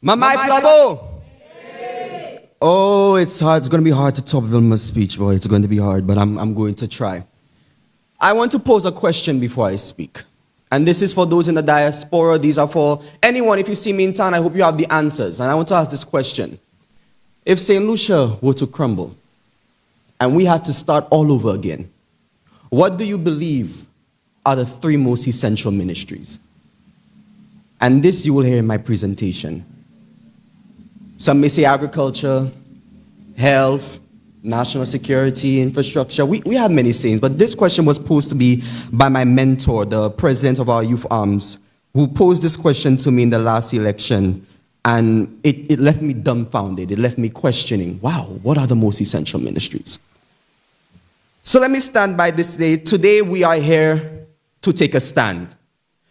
Mamai Flabo! Oh, it's hard. It's going to be hard to top Vilma's speech, boy. It's going to be hard, but I'm going to try. I want to pose a question before I speak. And this is for those in the diaspora. These are for anyone. If you see me in town, I hope you have the answers. And I want to ask this question. If St. Lucia were to crumble, and we had to start all over again, what do you believe are the three most essential ministries? And this you will hear in my presentation. Some may say agriculture, health, national security, infrastructure. We have many sayings, but this question was posed to me by my mentor, the president of our youth arms, who posed this question to me in the last election, and it left me dumbfounded. It left me questioning, wow, what are the most essential ministries? So let me stand by this day. Today we are here to take a stand.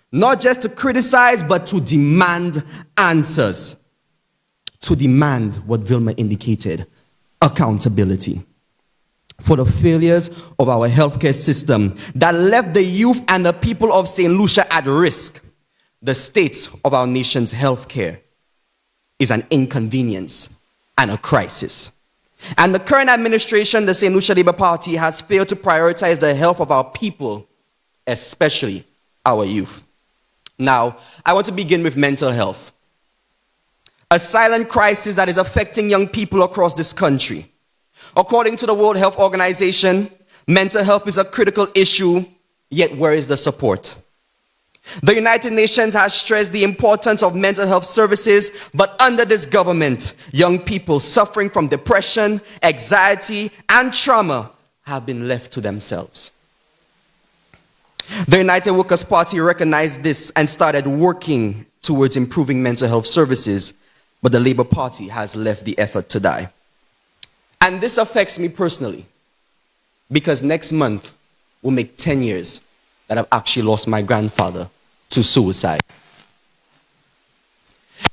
Not just to criticize, but to demand answers. To demand what Vilma indicated, accountability for the failures of our healthcare system that left the youth and the people of St. Lucia at risk. The state of our nation's healthcare is an inconvenience and a crisis. And the current administration, the St. Lucia Labour Party, has failed to prioritize the health of our people, especially our youth. Now, I want to begin with mental health. A silent crisis that is affecting young people across this country. According to the World Health Organization, mental health is a critical issue, yet where is the support? The United Nations has stressed the importance of mental health services, but under this government, young people suffering from depression, anxiety, and trauma have been left to themselves. The United Workers' Party recognized this and started working towards improving mental health services, but the Labour Party has left the effort to die. And this affects me personally, because next month will make 10 years that I've actually lost my grandfather to suicide.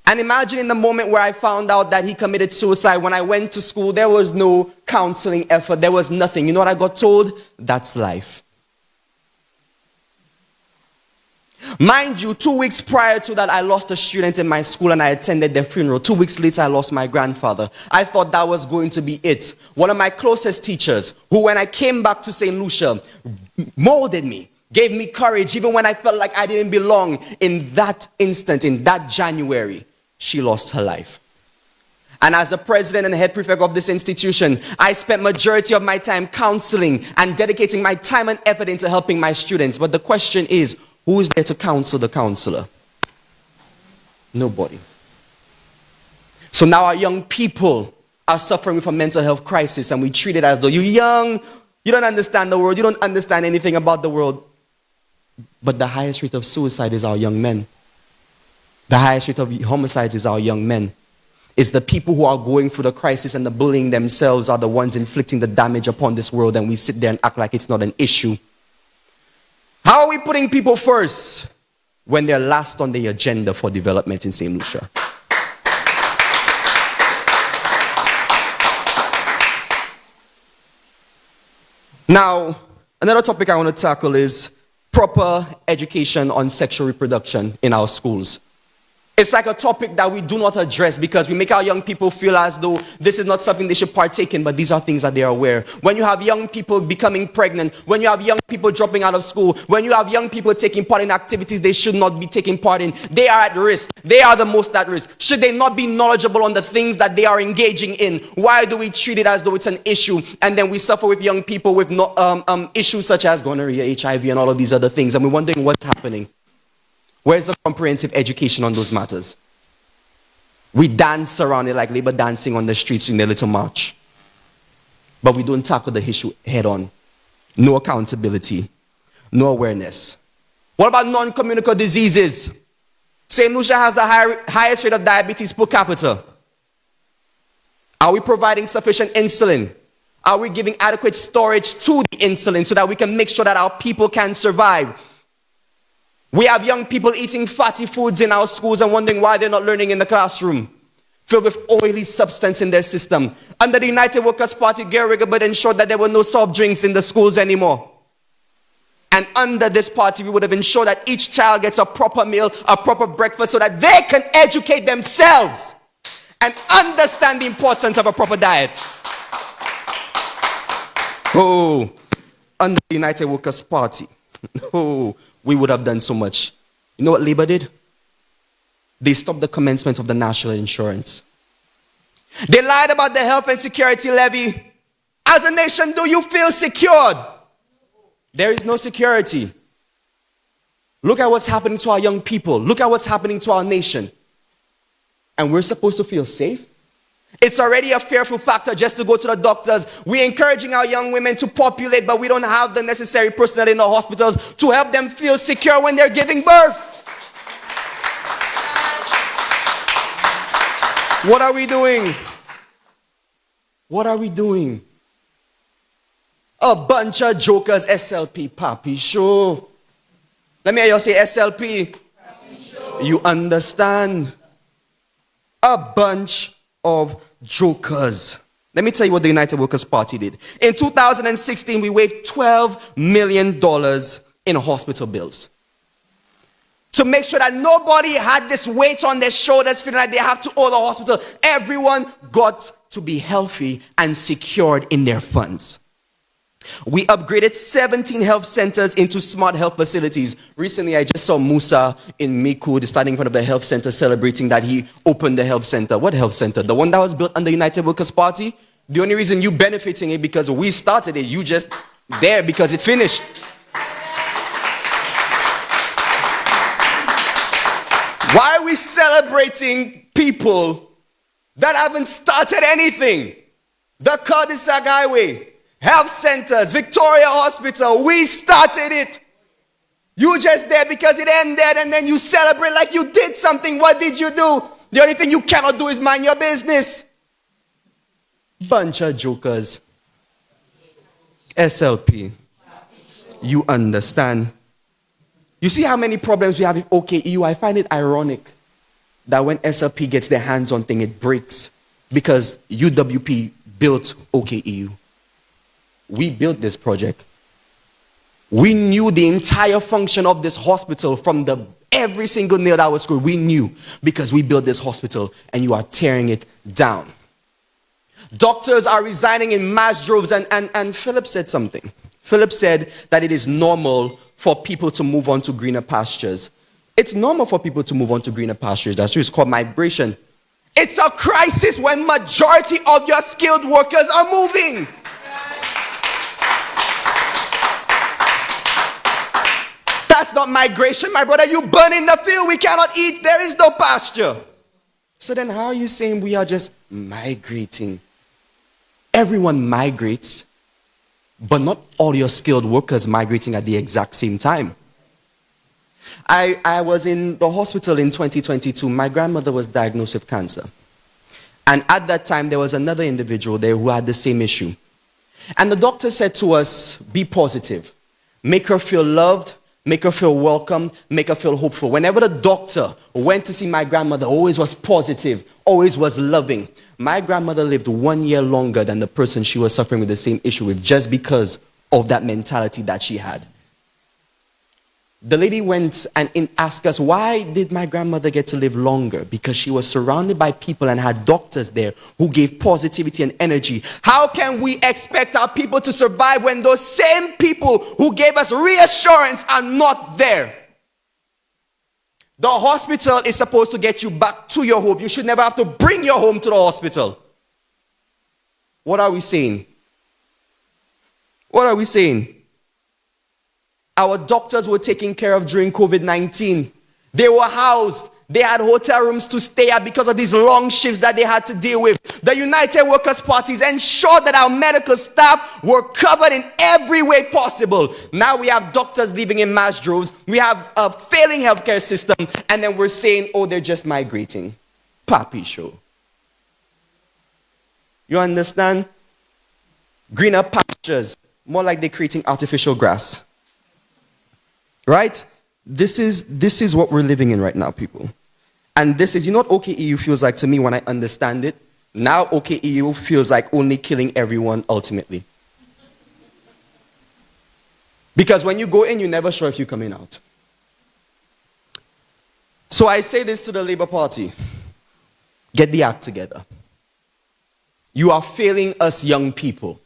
And imagine in the moment where I found out that he committed suicide, when I went to school, there was no counseling effort, there was nothing. You know what I got told? That's life. Mind you, 2 weeks prior to that, I lost a student in my school and I attended their funeral. 2 weeks later, I lost my grandfather. I thought that was going to be it. One of my closest teachers, who when I came back to St. Lucia, molded me, gave me courage, even when I felt like I didn't belong. In that instant, in that January, she lost her life. And as the president and head prefect of this institution, I spent majority of my time counseling and dedicating my time and effort into helping my students. But the question is, who is there to counsel the counselor? Nobody. So now our young people are suffering with a mental health crisis, and we treat it as though you're young, you don't understand the world, you don't understand anything about the world. But the highest rate of suicide is our young men. The highest rate of homicides is our young men. It's the people who are going through the crisis and the bullying themselves are the ones inflicting the damage upon this world, and we sit there and act like it's not an issue. How are we putting people first when they're last on the agenda for development in St. Lucia? Now, another topic I want to tackle is proper education on sexual reproduction in our schools. It's like a topic that we do not address because we make our young people feel as though this is not something they should partake in, but these are things that they are aware. When you have young people becoming pregnant, when you have young people dropping out of school, when you have young people taking part in activities they should not be taking part in, they are at risk. They are the most at risk. Should they not be knowledgeable on the things that they are engaging in? Why do we treat it as though it's an issue? And then we suffer with young people with issues such as gonorrhea, HIV, and all of these other things. And we're wondering what's happening. Where's the comprehensive education on those matters? We dance around it like labor dancing on the streets in their little march. But we don't tackle the issue head on. No accountability. No awareness. What about non-communicable diseases? St. Lucia has the highest rate of diabetes per capita. Are we providing sufficient insulin? Are we giving adequate storage to the insulin so that we can make sure that our people can survive? We have young people eating fatty foods in our schools and wondering why they're not learning in the classroom, filled with oily substance in their system. Under the United Workers' Party, Gary Rigobert ensured that there were no soft drinks in the schools anymore. And under this party, we would have ensured that each child gets a proper meal, a proper breakfast, so that they can educate themselves and understand the importance of a proper diet. Oh, under the United Workers' Party, oh, we would have done so much. You know what Labour did? They stopped the commencement of the national insurance. They lied about the health and security levy. As a nation, do you feel secured? There is no security. Look at what's happening to our young people. Look at what's happening to our nation. And we're supposed to feel safe? It's already a fearful factor just to go to the doctors. We're encouraging our young women to populate, but we don't have the necessary personnel in the hospitals to help them feel secure when they're giving birth. What are we doing? What are we doing? A bunch of jokers, SLP, Papi Show. Let me hear you say SLP. You understand? A bunch of jokers. Let me tell you what the United Workers' Party did. In 2016, we waived $12 million in hospital bills, to make sure that nobody had this weight on their shoulders feeling like they have to owe the hospital. Everyone got to be healthy and secured in their funds. We upgraded 17 health centers into smart health facilities. Recently, I just saw Musa in Miku standing in front of the health center celebrating that he opened the health center. What health center? The one that was built under United Workers' Party? The only reason you benefiting it because we started it. You just there because it finished. Why are we celebrating people that haven't started anything? The cul-de-sac highway, health centers, Victoria Hospital, we started it. You just there because it ended and then you celebrate like you did something. What did you do? The only thing you cannot do is mind your business. Bunch of jokers. SLP. You understand? You see how many problems we have with OKEU? I find it ironic that when SLP gets their hands on thing, it breaks because UWP built OKEU. We built this project. We knew the entire function of this hospital from every single nail that was screwed. We knew because we built this hospital and you are tearing it down. Doctors are resigning in mass droves and Philip said something. Philip said that it is normal for people to move on to greener pastures. It's normal for people to move on to greener pastures. That's true. It's called migration. It's a crisis when majority of your skilled workers are moving. That's not migration, my brother. You burn in the field. We cannot eat. There is no pasture. So then how are you saying we are just migrating? Everyone migrates, but not all your skilled workers migrating at the exact same time. I was in the hospital in 2022. My grandmother was diagnosed with cancer. And at that time, there was another individual there who had the same issue. And the doctor said to us, be positive. Make her feel loved. Make her feel welcome. Make her feel hopeful. Whenever the doctor went to see my grandmother, always was positive, always was loving. My grandmother lived 1 year longer than the person she was suffering with the same issue with, just because of that mentality that she had. The lady went and asked us, why did my grandmother get to live longer? Because she was surrounded by people and had doctors there who gave positivity and energy. How can we expect our people to survive when those same people who gave us reassurance are not there? The hospital is supposed to get you back to your home. You should never have to bring your home to the hospital. What are we saying? What are we saying? Our doctors were taken care of during COVID-19. They were housed. They had hotel rooms to stay at because of these long shifts that they had to deal with. The United Workers' Parties ensured that our medical staff were covered in every way possible. Now we have doctors leaving in mass droves. We have a failing healthcare system. And then we're saying, oh, they're just migrating. Papi Show. You understand? Greener pastures. More like they're creating artificial grass. Right? This is what we're living in right now, people. And this is, you know what OKEU feels like to me when I understand it? Now OKEU feels like only killing everyone ultimately. Because when you go in, you're never sure if you're coming out. So I say this to the Labour Party. Get the act together. You are failing us young people.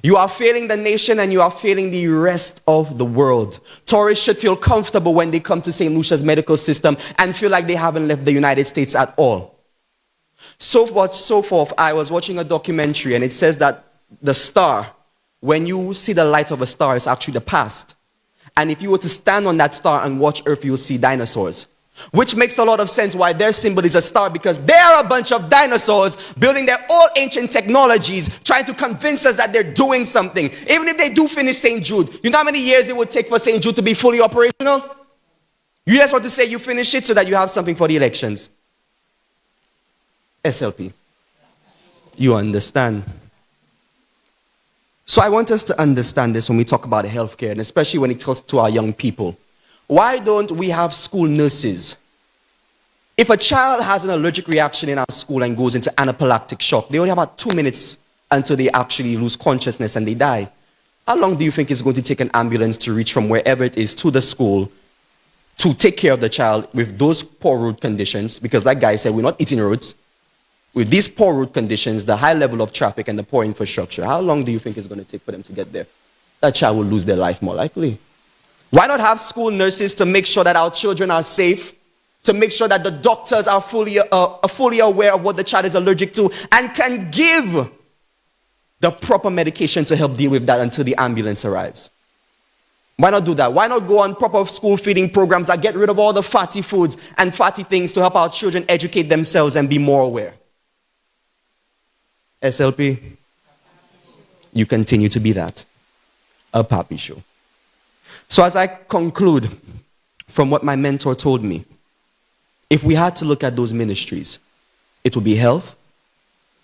You are failing the nation and you are failing the rest of the world. Tourists should feel comfortable when they come to St. Lucia's medical system and feel like they haven't left the United States at all. So forth. I was watching a documentary and it says that the star, when you see the light of a star, is actually the past. And if you were to stand on that star and watch Earth, you'll see dinosaurs. Which makes a lot of sense why their symbol is a star, because they are a bunch of dinosaurs building their old ancient technologies, trying to convince us that they're doing something. Even if they do finish St. Jude, you know how many years it would take for St. Jude to be fully operational? You just want to say you finish it so that you have something for the elections. SLP. You understand? So I want us to understand this when we talk about healthcare, and especially when it comes to our young people. Why don't we have school nurses? If a child has an allergic reaction in our school and goes into anaphylactic shock, they only have about 2 minutes until they actually lose consciousness and they die. How long do you think it's going to take an ambulance to reach from wherever it is to the school to take care of the child with those poor road conditions? Because like guy said, we're not eating roads. With these poor road conditions, the high level of traffic and the poor infrastructure, how long do you think it's going to take for them to get there? That child will lose their life more likely. Why not have school nurses to make sure that our children are safe, to make sure that the doctors are fully aware of what the child is allergic to and can give the proper medication to help deal with that until the ambulance arrives? Why not do that? Why not go on proper school feeding programs that get rid of all the fatty foods and fatty things to help our children educate themselves and be more aware? SLP, you continue to be that, a papi show. So as I conclude from what my mentor told me, if we had to look at those ministries, it would be health,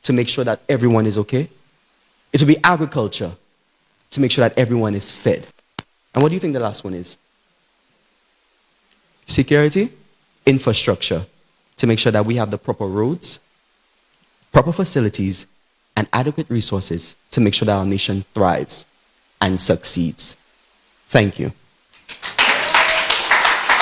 to make sure that everyone is okay. It would be agriculture, to make sure that everyone is fed. And what do you think the last one is? Security, infrastructure, to make sure that we have the proper roads, proper facilities, and adequate resources to make sure that our nation thrives and succeeds. Thank you.